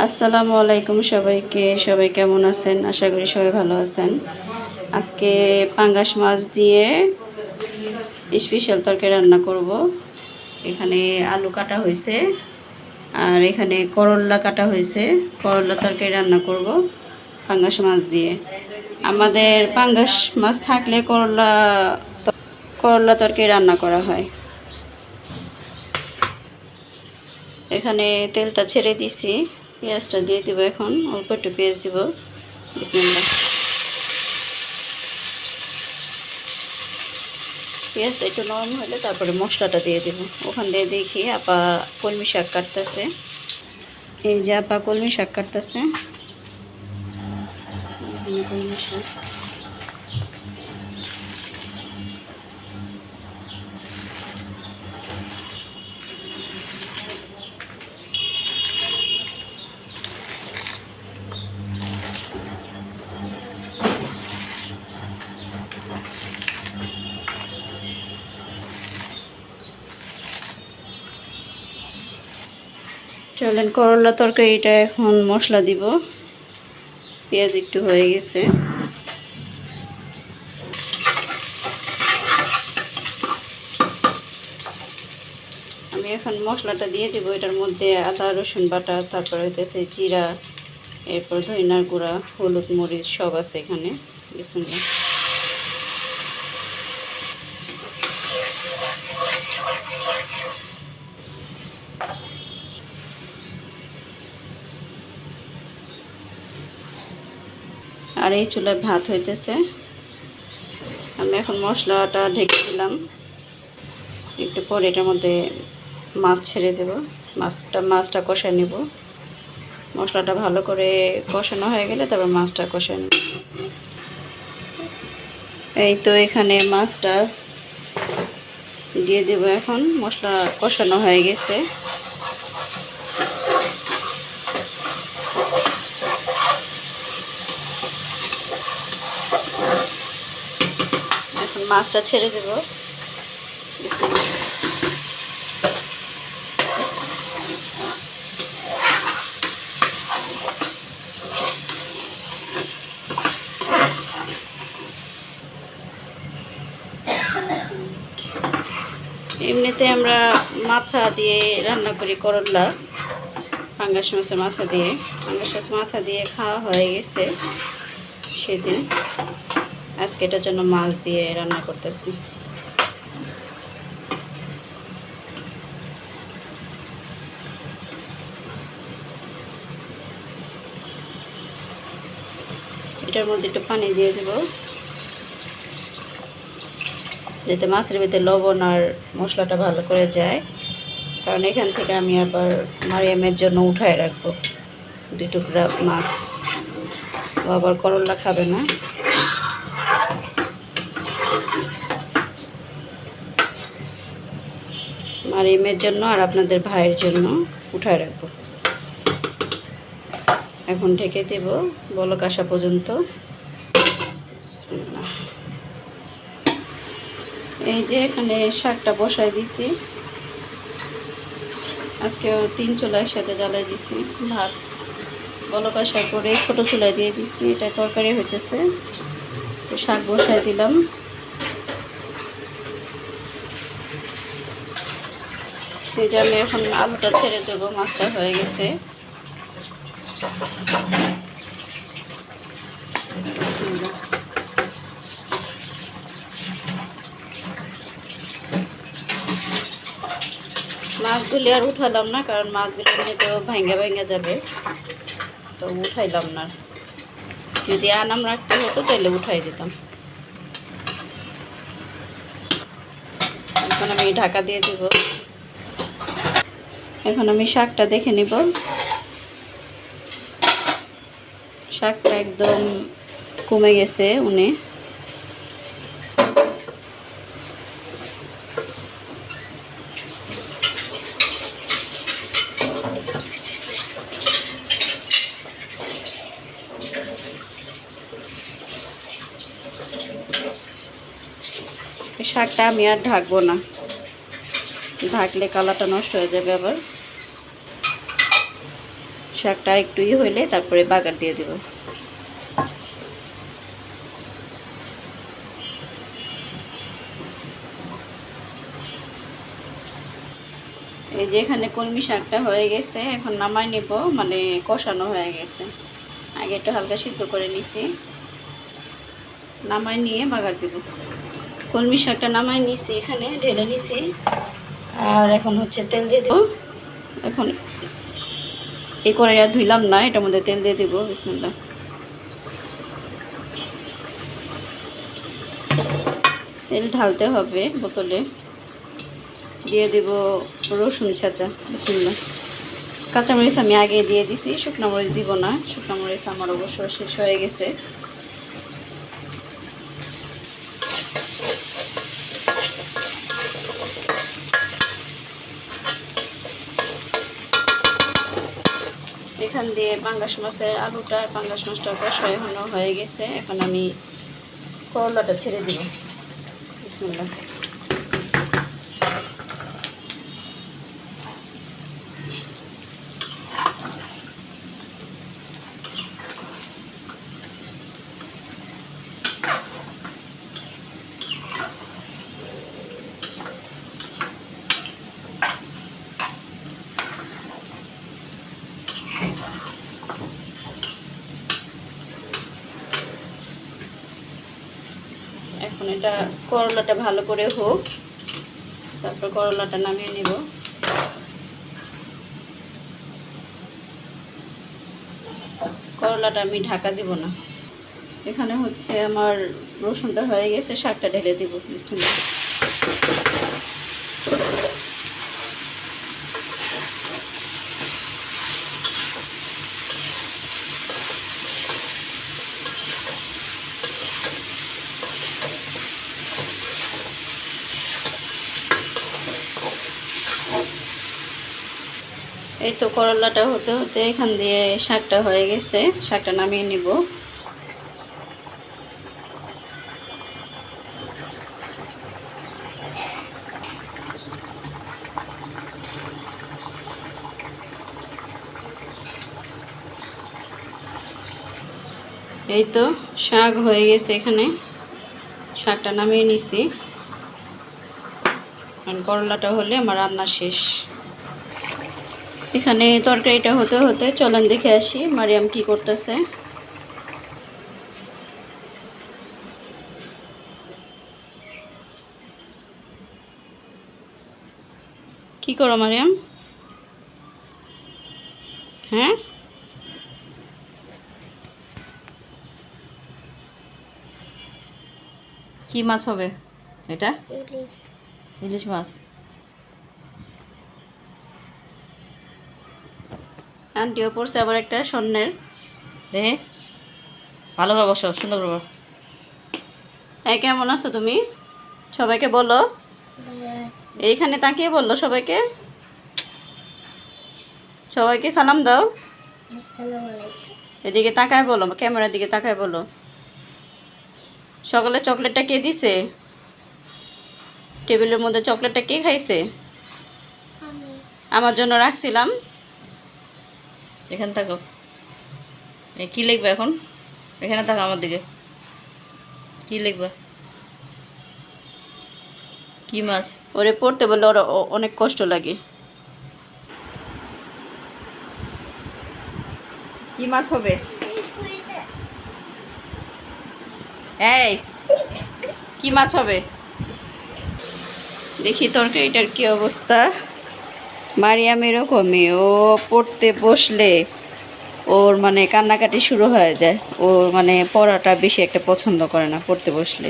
আসসালামু আলাইকুম সবাইকে। সবাই কেমন আছেন? আশা করি সবাই ভালো আছেন। আজকে পাঙ্গাস মাছ দিয়ে স্পেশাল তরকারি রান্না করব। এখানে আলু কাটা হয়েছে আর এখানে করলা কাটা হয়েছে। করলা তরকারি রান্না করব পাঙ্গাস মাছ দিয়ে। আমাদের পাঙ্গাস মাছ থাকলে করলা তরকারি রান্না করা হয়। এখানে তেলটা ছেড়ে দিছি, পেঁয়াজটা দিয়ে দিব। এখন অল্প একটু পেঁয়াজ দিব। বিসমিল্লাহ। পেঁয়াজটা একটু নরম হলে তারপরে মশলাটা দিয়ে দিব। ওখান দিয়ে দেখি আপা কলমি শাক কাটতেছে। এই যে আপা কলমি শাক কাটতেছে। কলমি শাক চলেন করলা তরকারিটা এখন মশলা দিব। পেঁয়াজ একটু হয়ে গেছে। আমি এখন মশলাটা দিয়ে দিব। এটার মধ্যে আদা রসুন বাটা, তারপরে হইতেছে জিরা, এরপর ধনিয়ার গুঁড়া, হলুদ মরিচ সব আছে এখানে। বিসমিল্লাহ। আর এই চুলায় ভাত হইতেছে। আমি এখন মশলাটা ঢেকে দিলাম। একটু পরে এটার মধ্যে মাছ ছেড়ে দেব। মাছটা কষায় নেব। মশলাটা ভালো করে কষানো হয়ে গেলে তারপর মাছটা কষায় নেব। এই তো এখানে মাছটা দিয়ে দেব। এখন মশলা কষানো হয়ে গেছে। এখন মাছটা ছেড়ে দেব। এমনিতে আমরা মাথা দিয়ে রান্না করি করলা, পাঙ্গাস মাছের মাথা দিয়ে। পাঙ্গাস মাছের মাথা দিয়ে খাওয়া হয়ে গেছে সেদিন। আজকে এটার জন্য মাছ দিয়ে রান্না করতেছি। এটার মধ্যে একটু পানি দিয়ে দেব, যাতে মাছের ভিতরে লবণ আর মশলাটা ভালো করে যায়। কারণ এখান থেকে আমি আবার মারিয়ামের জন্য উঠায় রাখবো 2 টুকরা মাছ। ও আবার করলা খাবে না। মারিয়ামের জন্য আর আপনাদের ভাইয়ের জন্য উঠায় রাখবো। এখন ঢেকে দেব বলক আসা পর্যন্ত। এই যে এখানে শাকটা বসাই দিছি। আজকেও 3 চুলা একসাথে জ্বালাই দিছি। ভাত বলক আসা করে ছোট চুলায় দিয়ে দিছি। এটা তরকারি হইতেছে। শাক বসাই দিলাম। সেই যে আমি এখন আলুটা ছেড়ে দেবো। মাছটা হয়ে গেছে। মাছগুলি আর উঠালাম না, কারণ মাছগুলি এমনিতেও ভাঙ্গা যাবে, তো উঠাইলাম না। যদি আনাম রাখতে হতো তাহলে উঠাই দিতাম। এখন আমি ঢাকা দিয়ে দিব। এখন আমি শাকটা দেখে নিব। শাকটা একদম কমে গেছে উনি। শাকটা আমি আর ঢাকবো না, ঢাকলে কালারটা নষ্ট হয়ে যাবে। আবার শাকটা একটু হইলে তারপরে বাগার দিয়ে দেব। এই যে এখানে কলমি শাকটা হয়ে গেছে, এখন নামাই নেব, মানে কষানো হয়ে গেছে। আগে একটু হালকা সিদ্ধ করে নিছি, নামাই নিয়ে বাগার দেব। কলমি শাকটা নামাই নিছি, এখানে ঢেলে নিছি, আর এখন হচ্ছে তেল দিয়ে দেব। এখন এই কড়াইটা ধুইলাম না, এটার মধ্যে তেল দিয়ে দেব। বিসমিল্লাহ। তেল ঢালতে হবে বোতলে। দিয়ে দেব রসুন ছাঁচা। বিসমিল্লাহ। কাঁচামরিচ আমি আগে দিয়ে দিছি, শুকনো মরিচ দিব না, শুকনো মরিচ আমার অবশ্য শেষ হয়ে গেছে। এখান দিয়ে পাঙ্গাস মাছের আলুটা, পাঙ্গাস মাছটা কষানো হয়ে গেছে। এখন আমি করলাটা ছেড়ে দিব। বিসমিল্লাহ। এখন এটা করলাটা ভালো করে হোক, তারপর করলাটা নামিয়ে নেব। করলাটা আমি ঢাকা দিব না। এখানে হচ্ছে আমার রসুনটা হয়ে গেছে, শাকটা ঢেলে দিব। বিসমিল্লাহ। এই তো করলাটা হতে হতে এখান দিয়ে শাকটা হয়ে গেছে, শাকটা নামিয়ে নিব। এই তো শাক হয়ে গেছে, এখানে শাকটা নামিয়ে নিছি। করলাটা হলে আমার রান্না শেষ। এখানে তরকারিটা হতে হতে চলেন দেখে আসি মারিয়াম কি করতেছে। কি করো মারিয়াম? হ্যাঁ, কি মাছ হবে এটা? ইলিশ মাছ। আন্টিও পড়ছে আবার একটা স্বর্ণের। দেখে ভালোভাবে বসো, সুন্দর করে। কেমন আছো তুমি? সবাইকে বলো, এইখানে তাকিয়ে বললো সবাইকে, সবাইকে সালাম দাও। এদিকে তাকায় বলো, ক্যামেরার দিকে তাকায় বলো। সকালে চকলেটটা কে দিছে? টেবিলের মধ্যে চকলেটটা কে খাইছে? আমার জন্য রাখছিলাম। এখানে থাকো। কি লিখবে এখন? এখানে থাকো আমার দিকে। কি লিখবা? কি মাছ? ওরে পড়তে বললে ওরা অনেক কষ্ট লাগে। কি মাছ হবে? এই কি মাছ হবে? দেখি তরকারিটার কি অবস্থা। মারিয়াম এরকমই, ও পড়তে বসলে ওর মানে কান্নাকাটি শুরু হয়ে যায়। ওর মানে পড়াটা বেশি একটা পছন্দ করে না, পড়তে বসলে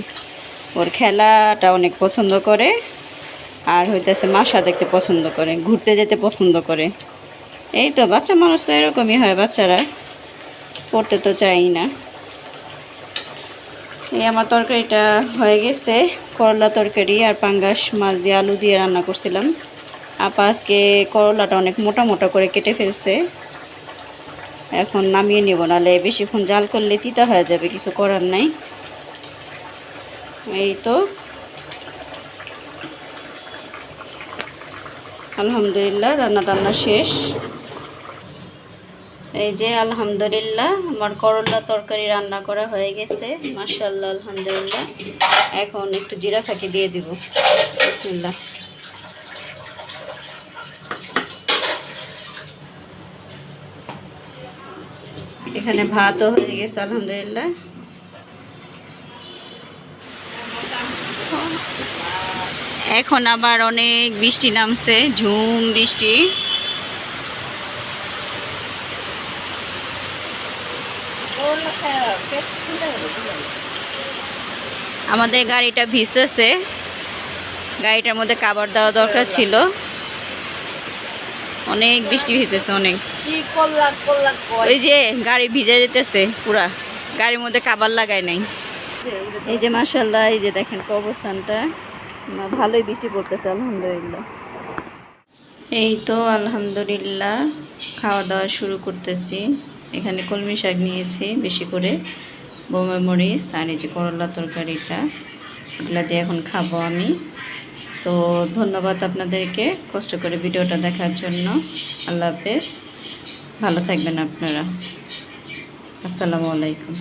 ওর খেলাটা অনেক পছন্দ করে, আর হইতেছে মাসা দেখতে পছন্দ করে, ঘুরতে যেতে পছন্দ করে। এই তো বাচ্চা মানুষ তো এরকমই হয়, বাচ্চারা পড়তে তো চাই না। এই আমার তরকারিটা হয়ে গেছে, করলা তরকারি আর পাঙ্গাস মাছ দিয়ে আলু দিয়ে রান্না করছিলাম। আপা আজকে করলাটা অনেক মোটা মোটা করে কেটে ফেলছে। এখন নামিয়ে নেব, নাহলে বেশিক্ষণ জাল করলে তিতা হয়ে যাবে, কিছু করার নাই। এই তো আলহামদুলিল্লাহ রান্না টান্না শেষ। এই যে আলহামদুলিল্লাহ আমার করলা তরকারি রান্না করা হয়ে গেছে, মাশাআল্লাহ আলহামদুলিল্লাহ। এখন একটু জিরা ফাঁকি দিয়ে দিব, বিসমিল্লাহ। এখানে ভাতও হয়ে গেছে আলহামদুলিল্লাহ। এখন আবার অনেক বৃষ্টি নামছে, ঝুম বৃষ্টি। আমাদের গাড়িটা ভিজতেছে, গাড়িটার মধ্যে কাভার দেওয়া দরকার ছিল। অনেক বৃষ্টি ভিজতেছে অনেক। ওই যে গাড়ি ভিজে যেতেছে পুরা, গাড়ির মধ্যে কাভার লাগায় নাই। এই যে মাশাআল্লাহ, এই যে দেখেন কবরস্থানটা, ভালোই বৃষ্টি পড়তেছে আলহামদুলিল্লাহ। এই তো আলহামদুলিল্লাহ খাওয়া দাওয়া শুরু করতেছি। এখানে কলমি শাক নিয়েছি বেশি করে, বোমা মরিচ, আর এই যে করলা তরকারিটা, এগুলা দিয়ে এখন খাবো আমি। তো ধন্যবাদ আপনাদেরকে কষ্ট করে ভিডিওটা দেখার জন্য। আল্লাহ হাফেজ, ভালো থাকবেন আপনারা। আসসালামু আলাইকুম।